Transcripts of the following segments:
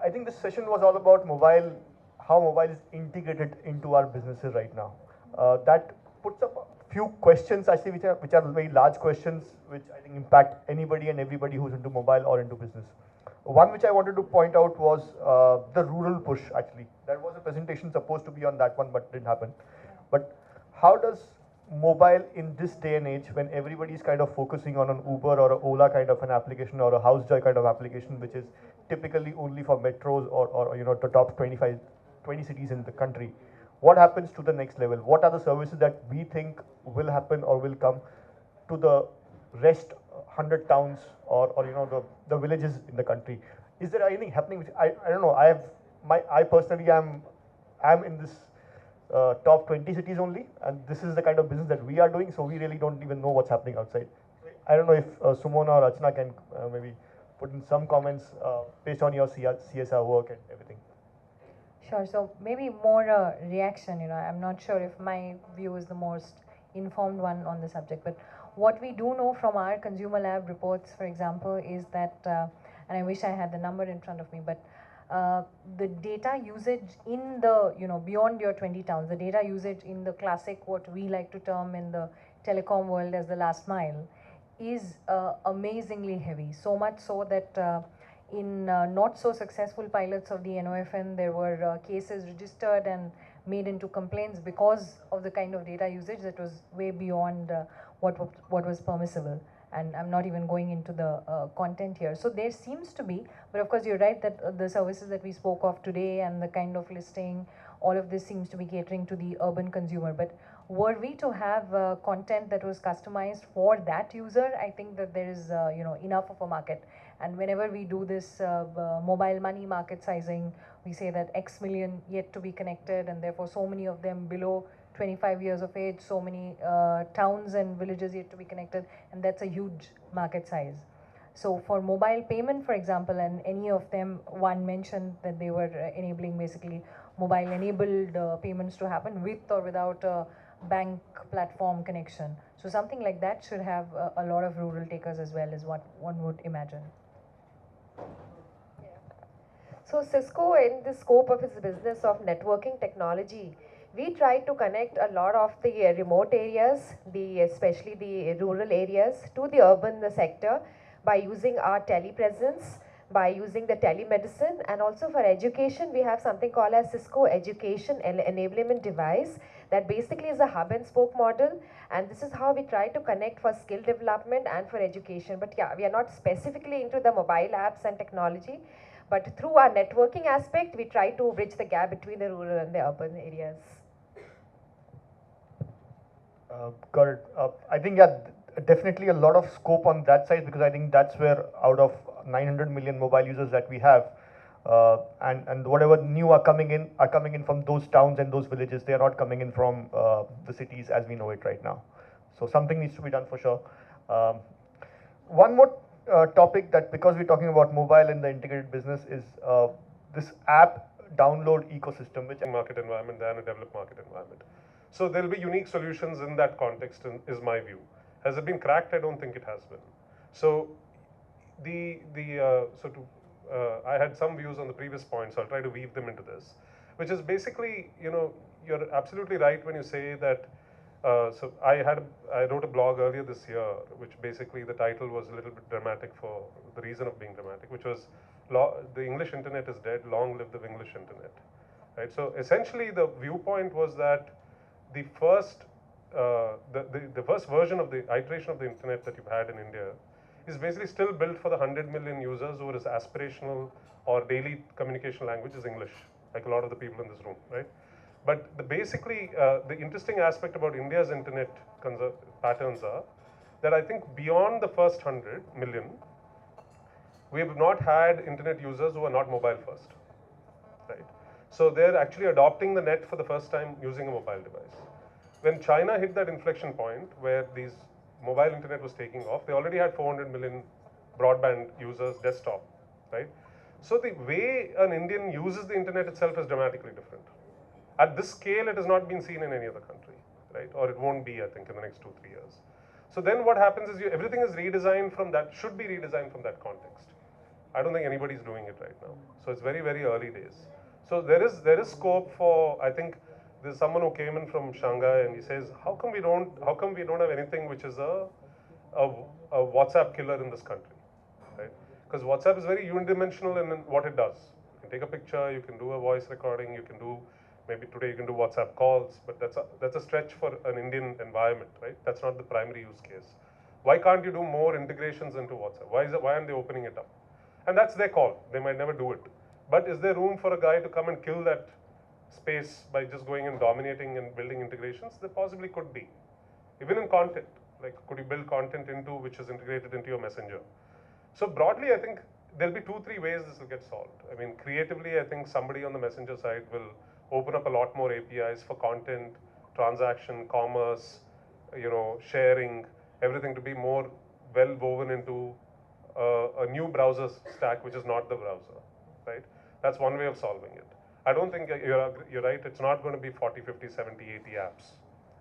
I think this session was all about mobile, how mobile is integrated into our businesses right now. That puts up a few questions actually, which are very large questions, which I think impact anybody and everybody who's into mobile or into business. One which I wanted to point out was the rural push. Actually, there was a presentation supposed to be on that one, but didn't happen. But how does mobile in this day and age, when everybody is kind of focusing on an Uber or a Ola kind of an application or a HouseJoy kind of application, which is typically only for metros or the top 25, 20 cities in the country, what happens to the next level? What are the services that we think will happen or will come to the rest 100 towns or the villages in the country? Is there anything happening? Which I don't know. I personally am in this top 20 cities only, and this is the kind of business that we are doing, so we really don't even know what's happening outside. I don't know if Sumona or Rachna can maybe put in some comments based on your CSR work and everything. Sure. So maybe more a reaction. I'm not sure if my view is the most informed one on the subject, but what we do know from our consumer lab reports, for example, is that, and I wish I had the number in front of me, but the data usage in the, beyond your 20 towns, the data usage in the classic, what we like to term in the telecom world as the last mile, is amazingly heavy. So much so that in not so successful pilots of the NOFN, there were cases registered and made into complaints because of the kind of data usage that was way beyond what was permissible. And I'm not even going into the content here. So there seems to be, but of course you're right that the services that we spoke of today and the kind of listing, all of this seems to be catering to the urban consumer. But were we to have content that was customized for that user, I think that there is enough of a market. And whenever we do this mobile money market sizing, we say that X million yet to be connected, and therefore so many of them below 25 years of age, so many towns and villages yet to be connected, and that's a huge market size. So for mobile payment, for example, and any of them, one mentioned that they were enabling basically mobile enabled payments to happen with or without a bank platform connection. So something like that should have a lot of rural takers as well, is what one would imagine. So Cisco, in the scope of its business of networking technology, we try to connect a lot of the remote areas, especially the rural areas, to the urban sector by using our telepresence, by using the telemedicine, and also for education we have something called as Cisco Education Enablement Device that basically is a hub and spoke model, and this is how we try to connect for skill development and for education. But yeah, we are not specifically into the mobile apps and technology, but through our networking aspect, we try to bridge the gap between the rural and the urban areas. Got it. I think, yeah, definitely a lot of scope on that side, because I think that's where out of 900 million mobile users that we have, and whatever new are coming in from those towns and those villages. They are not coming in from the cities as we know it right now. So something needs to be done for sure. One more topic, that because we're talking about mobile in the integrated business, is this app download ecosystem, which market environment than a developed market environment. So there'll be unique solutions in that context, is my view. Has it been cracked? I don't think it has been. So I had some views on the previous point, so I'll try to weave them into this, which is basically, you're absolutely right when you say that. So I wrote a blog earlier this year, which basically the title was a little bit dramatic for the reason of being dramatic, which was the English internet is dead, long live the English internet. Right? So essentially the viewpoint was that the first version of the iteration of the internet that you've had in India is basically still built for the 100 million users who is aspirational or daily communication language is English, like a lot of the people in this room, right? But the interesting aspect about India's internet patterns are that I think beyond the first 100 million, we have not had internet users who are not mobile first, right? So they're actually adopting the net for the first time using a mobile device. When China hit that inflection point where these mobile internet was taking off, they already had 400 million broadband users desktop, right? So the way an Indian uses the internet itself is dramatically different. At this scale, it has not been seen in any other country, right? Or it won't be, I think, in the next 2-3 years. So then what happens is everything is redesigned from that, should be redesigned from that context. I don't think anybody's doing it right now. So it's very, very early days. So there is scope for, I think there's someone who came in from Shanghai and he says, how come we don't have anything which is a WhatsApp killer in this country, right? Because WhatsApp is very unidimensional in what it does. You can take a picture, you can do a voice recording, you can do, maybe today you can do WhatsApp calls, but that's a stretch for an Indian environment, right? That's not the primary use case. Why can't you do more integrations into WhatsApp? Why aren't they opening it up? And that's their call. They might never do it. But is there room for a guy to come and kill that space by just going and dominating and building integrations? There possibly could be. Even in content, like could you build content into which is integrated into your messenger? So broadly, I think there'll be 2-3 ways this will get solved. I mean, creatively, I think somebody on the messenger side will open up a lot more APIs for content, transaction, commerce, sharing, everything to be more well woven into a new browser stack, which is not the browser, right? That's one way of solving it. I don't think you're right. It's not going to be 40, 50, 70, 80 apps,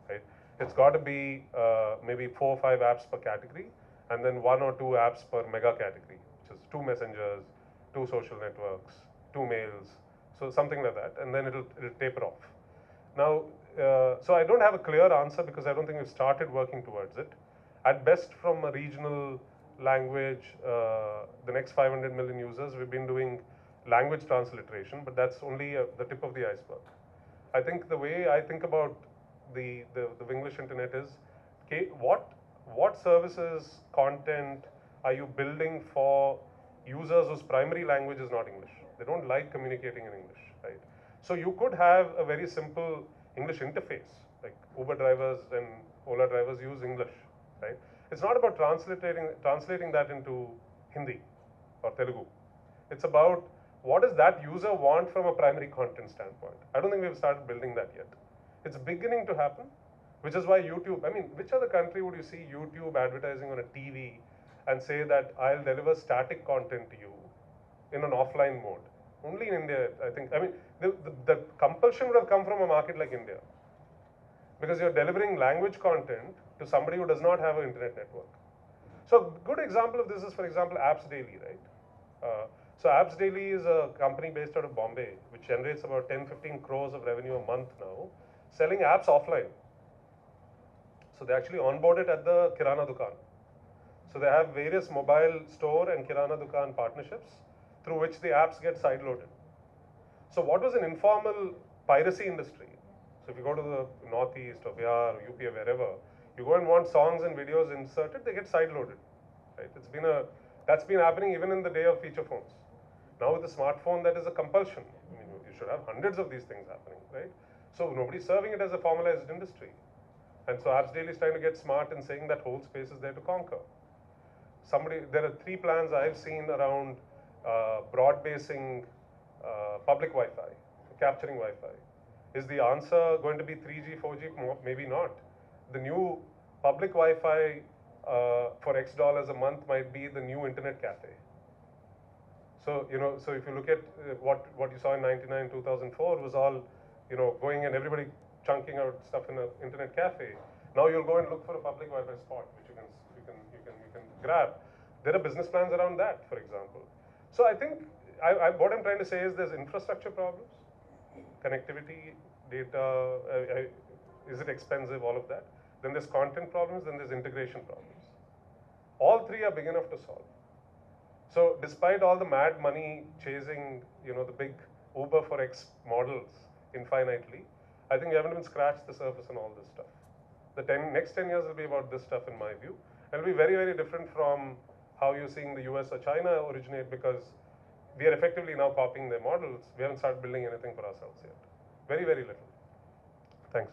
right? It's got to be maybe 4 or 5 apps per category, and then 1 or 2 apps per mega category, which is 2 messengers, 2 social networks, 2 mails, so something like that, and then it'll taper off. Now, so I don't have a clear answer because I don't think we've started working towards it. At best, from a regional language, the next 500 million users, we've been doing language transliteration, but that's only the tip of the iceberg. I think the way I think about the Winglish internet is, okay, what services, content are you building for users whose primary language is not English? They don't like communicating in English, right? So you could have a very simple English interface, like Uber drivers and Ola drivers use English, right? It's not about translating that into Hindi or Telugu. It's about what does that user want from a primary content standpoint. I don't think we've started building that yet. It's beginning to happen, which is why YouTube, I mean, which other country would you see YouTube advertising on a TV and say that I'll deliver static content to you in an offline mode? Only in India, I think. I mean, the compulsion would have come from a market like India, because you're delivering language content to somebody who does not have an internet network. So a good example of this is, for example, Apps Daily, right? So Apps Daily is a company based out of Bombay, which generates about 10-15 crores of revenue a month now, selling apps offline. So they actually onboarded at the Kirana Dukan. So they have various mobile store and Kirana Dukan partnerships through which the apps get sideloaded. So what was an informal piracy industry? So if you go to the Northeast or Bihar or UP or wherever, you go and want songs and videos inserted, they get sideloaded, right? That's been happening even in the day of feature phones. Now with the smartphone, that is a compulsion. I mean, you should have hundreds of these things happening, right? So nobody's serving it as a formalized industry. And so Apps Daily is trying to get smart in saying that whole space is there to conquer. There are 3 plans I've seen around broad-basing public Wi-Fi, capturing Wi-Fi. Is the answer going to be 3G, 4G? Maybe not. The new public Wi-Fi for X dollars a month might be the new internet cafe. So, so if you look at what you saw in 99, 2004 was all, going and everybody chunking out stuff in an internet cafe. Now you'll go and look for a public Wi-Fi spot, which you can grab. There are business plans around that, for example. So I think what I'm trying to say is there's infrastructure problems, connectivity, data, is it expensive, all of that. Then there's content problems, then there's integration problems. All 3 are big enough to solve. So despite all the mad money chasing, the big Uber for X models infinitely, I think we haven't even scratched the surface on all this stuff. The next 10 years will be about this stuff in my view. It'll be very, very different from how you're seeing the US or China originate, because we are effectively now copying their models. We haven't started building anything for ourselves yet. Very, very little. Thanks.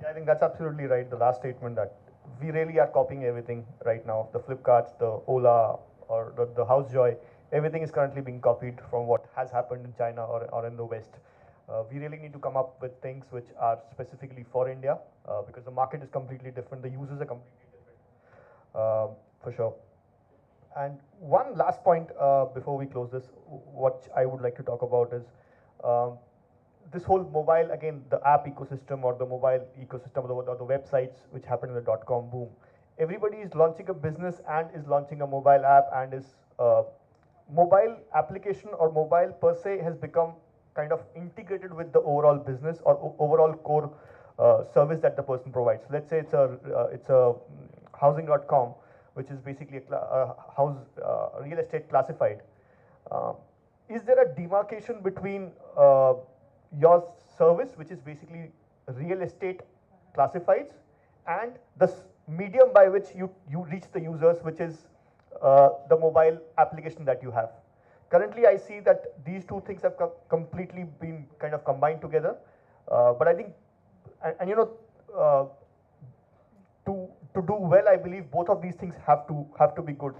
Yeah, I think that's absolutely right. The last statement, that we really are copying everything right now. The Flipkarts, the Ola, or the Housejoy, everything is currently being copied from what has happened in China or in the West. We really need to come up with things which are specifically for India, because the market is completely different, the users are completely different, for sure. And one last point before we close this, what I would like to talk about is this whole mobile, again, the app ecosystem or the mobile ecosystem or the websites which happened in the .com boom. Everybody is launching a business and is launching a mobile app and is mobile application or mobile per se has become kind of integrated with the overall business or overall core service that the person provides. Let's say it's a housing.com, which is basically a house real estate classified. Uh, is there a demarcation between your service, which is basically real estate classifieds, and the medium by which you reach the users, which is the mobile application that you have? Currently, I see that these two things have completely been kind of combined together. But I think, and you know, to do well, I believe both of these things have to be good.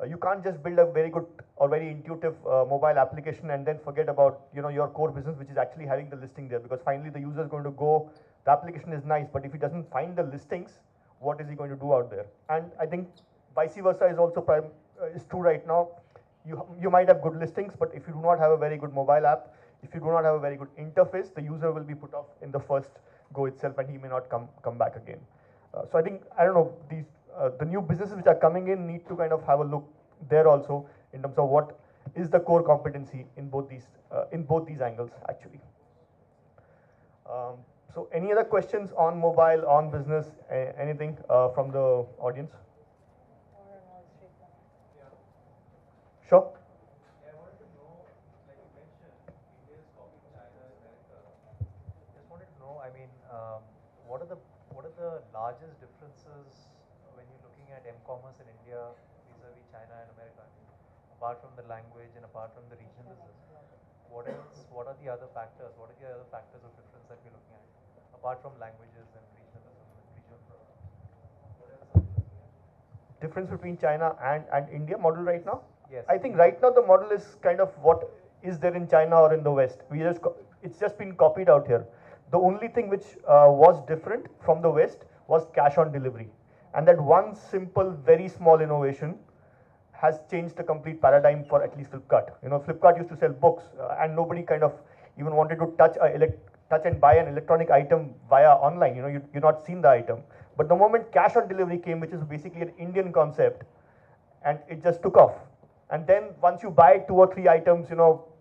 You can't just build a very good or very intuitive mobile application and then forget about your core business, which is actually having the listing there, because finally the user is going to go. The application is nice, but if he doesn't find the listings, what is he going to do out there? And I think vice versa is also is true right now. You might have good listings, but if you do not have a very good mobile app, if you do not have a very good interface, the user will be put off in the first go itself, and he may not come back again. So I think, I don't know, the new businesses which are coming in need to kind of have a look there also in terms of what is the core competency in both these angles actually. So any other questions on mobile, on business, anything from the audience? Sure. Yeah, I wanted to know, like you mentioned, India is copying China and America. Just wanted to know, I mean, what are the largest differences when you're looking at m-commerce in India vis-a-vis China and America? Apart from the language and apart from the regional business, what else? What are the other factors? What are the other factors of difference that we're looking at? Apart from languages and regionalism and regional products, what else are we looking at? Difference between China and India model right now? Yes. I think right now the model is kind of what is there in China or in the West. It's just been copied out here. The only thing which was different from the West was cash on delivery. And that one simple, very small innovation has changed the complete paradigm for at least Flipkart. Flipkart used to sell books and nobody kind of even wanted to touch and buy an electronic item via online. You've not seen the item. But the moment cash on delivery came, which is basically an Indian concept, and it just took off. And then once you buy 2 or 3 items,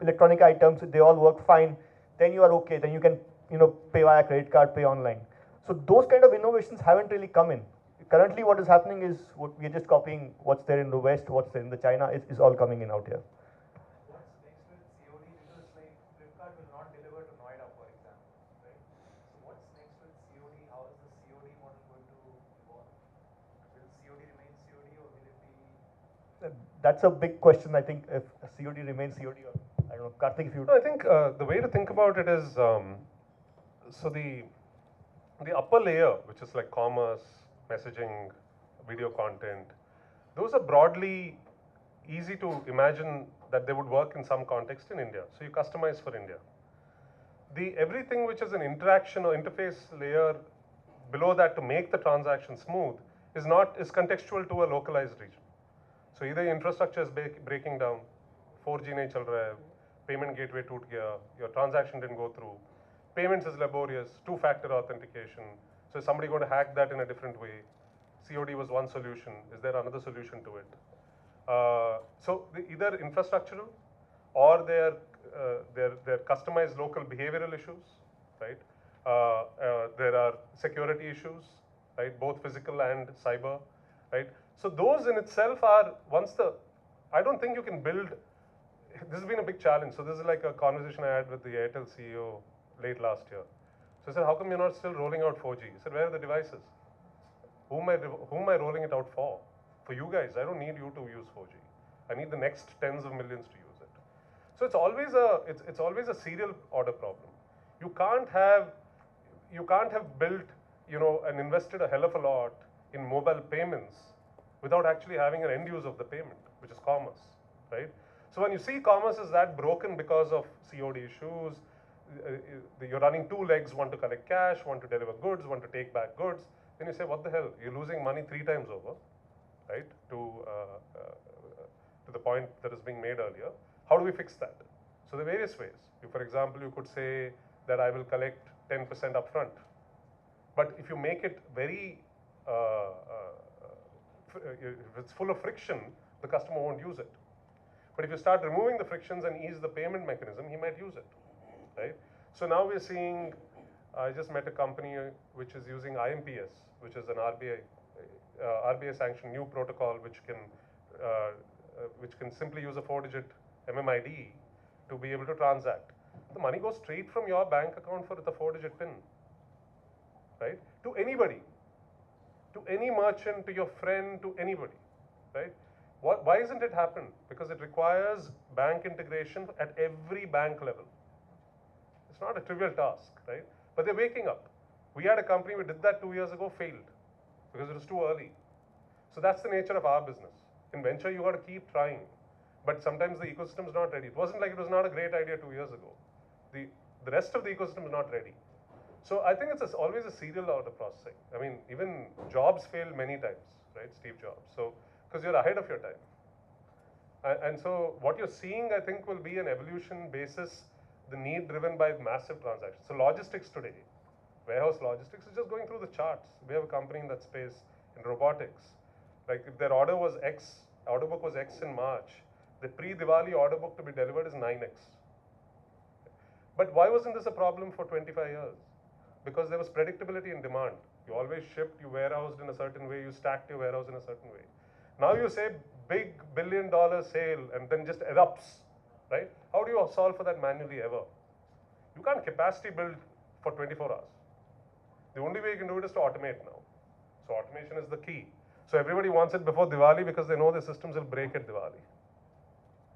electronic items, they all work fine, then you are okay. Then you can, pay via credit card, pay online. So those kind of innovations haven't really come in. Currently what is happening is we're just copying what's there in the West, what's there in the China is all coming in out here. What's next with COD? Because like Flipkart will not deliver to Noida, for example, right? So what's next with COD? How is the COD model going to evolve? Will COD remain COD or will it be? That's a big question. I think if COD remains COD, or I don't know, Karthik, if you. No, I think the way to think about it is so the upper layer, which is like commerce, messaging, video content, those are broadly easy to imagine that they would work in some context in India. So you customize for India. Everything which is an interaction or interface layer below that to make the transaction smooth is contextual to a localized region. So either infrastructure is breaking down, 4G nahi chal raha hai, payment gateway toot gaya, your transaction didn't go through, payments is laborious, 2-factor authentication. So is somebody going to hack that in a different way? COD was one solution. Is there another solution to it? So either infrastructural or they're customized local behavioral issues, right? There are security issues, right? Both physical and cyber, right? So those in itself are I don't think you can build. This has been a big challenge. So this is like a conversation I had with the Airtel CEO late last year. So I said, how come you're not still rolling out 4G? He said, where are the devices? Whom am I rolling it out for? For you guys. I don't need you to use 4G. I need the next tens of millions to use it. So it's always a serial order problem. You can't have built, and invested a hell of a lot in mobile payments without actually having an end use of the payment, which is commerce, right? So when you see commerce is that broken because of COD issues, you're running 2 legs, one to collect cash, one to deliver goods, one to take back goods, then you say, what the hell? You're losing money 3 times over, right? To the point that is being made earlier. How do we fix that? So there are various ways. For example, you could say that I will collect 10% upfront. But if you make it very, if it's full of friction, the customer won't use it. But if you start removing the frictions and ease the payment mechanism, he might use it, right? So now we're seeing, I just met a company which is using IMPS, which is an RBI sanctioned new protocol which can simply use a 4-digit MMID to be able to transact. The money goes straight from your bank account for the 4-digit PIN, right? To anybody, to any merchant, to your friend, to anybody, right? Why isn't it happen? Because it requires bank integration at every bank level. It's not a trivial task, right? But they're waking up. We had a company, we did that 2 years ago, failed because it was too early. So that's the nature of our business. In venture, you got to keep trying. But sometimes the ecosystem is not ready. It wasn't like it was not a great idea 2 years ago. The rest of the ecosystem is not ready. So I think it's always a serial order processing. I mean, even Jobs failed many times, right? Steve Jobs. So, because you're ahead of your time. And so what you're seeing, I think, will be an evolution basis, the need driven by massive transactions. So logistics today, warehouse logistics is just going through the charts. We have a company in that space in robotics. Like if their order book was X in March, the pre-Diwali order book to be delivered is 9X. But why wasn't this a problem for 25 years? Because there was predictability in demand. You always shipped, you warehoused in a certain way, you stacked your warehouse in a certain way. Now you say big $1 billion sale and then just erupts, right? How do you solve for that manually ever? You can't capacity build for 24 hours. The only way you can do it is to automate now. So automation is the key. So everybody wants it before Diwali because they know the systems will break at Diwali.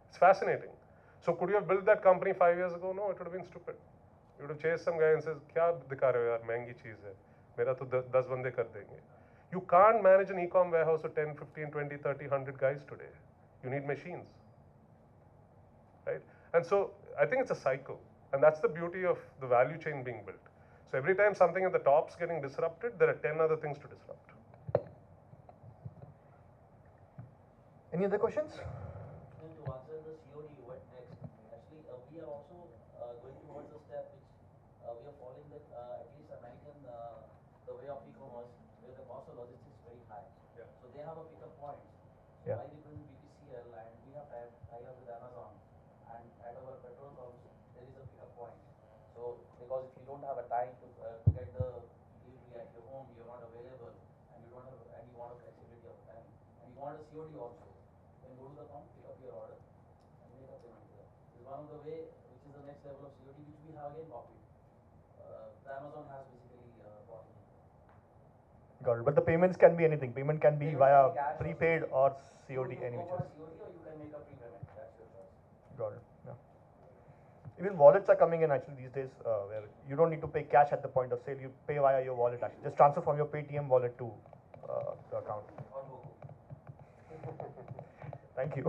It's fascinating. So could you have built that company 5 years ago? No, it would have been stupid. You would have chased some guy and says, "Kya dikha rahe ho yaar, महंगी चीज़ है, मेरा तो 10 बंदे कर देंगे." You can't manage an e-com warehouse with 10, 15, 20, 30, 100 guys today. You need machines, right? And so I think it's a cycle, and that's the beauty of the value chain being built. So every time something at the top's getting disrupted, there are 10 other things to disrupt. Any other questions? And to answer the COD, what next? Actually, we are also going towards a step which we are following that at least American, the way of e-commerce, where the cost of logistics is very high. Yeah. So they have a pickup point. So Yeah. I represent BPCL and we have tie-up with Amazon. And at our petrol pumps, there is a pickup point. So because if you don't have a time to get the delivery at your home, you're not available, and you don't have and you want a flexibility of time, and you want a COD also. Then go to the pump, pick up your order, and make a payment there. This is one of the way, which is the next level of COD, which we have again copied. The Amazon has basically brought in. Got it. But the payments can be anything. Payment can be Payment via can be cash or prepaid COD. or COD, You any go which for a is. COD or you can make a prepayment. That's your choice. Got it. Yeah. Even wallets are coming in actually these days, where you don't need to pay cash at the point of sale. You pay via your wallet actually. Just transfer from your Paytm wallet to the account. Or Goku. Thank you.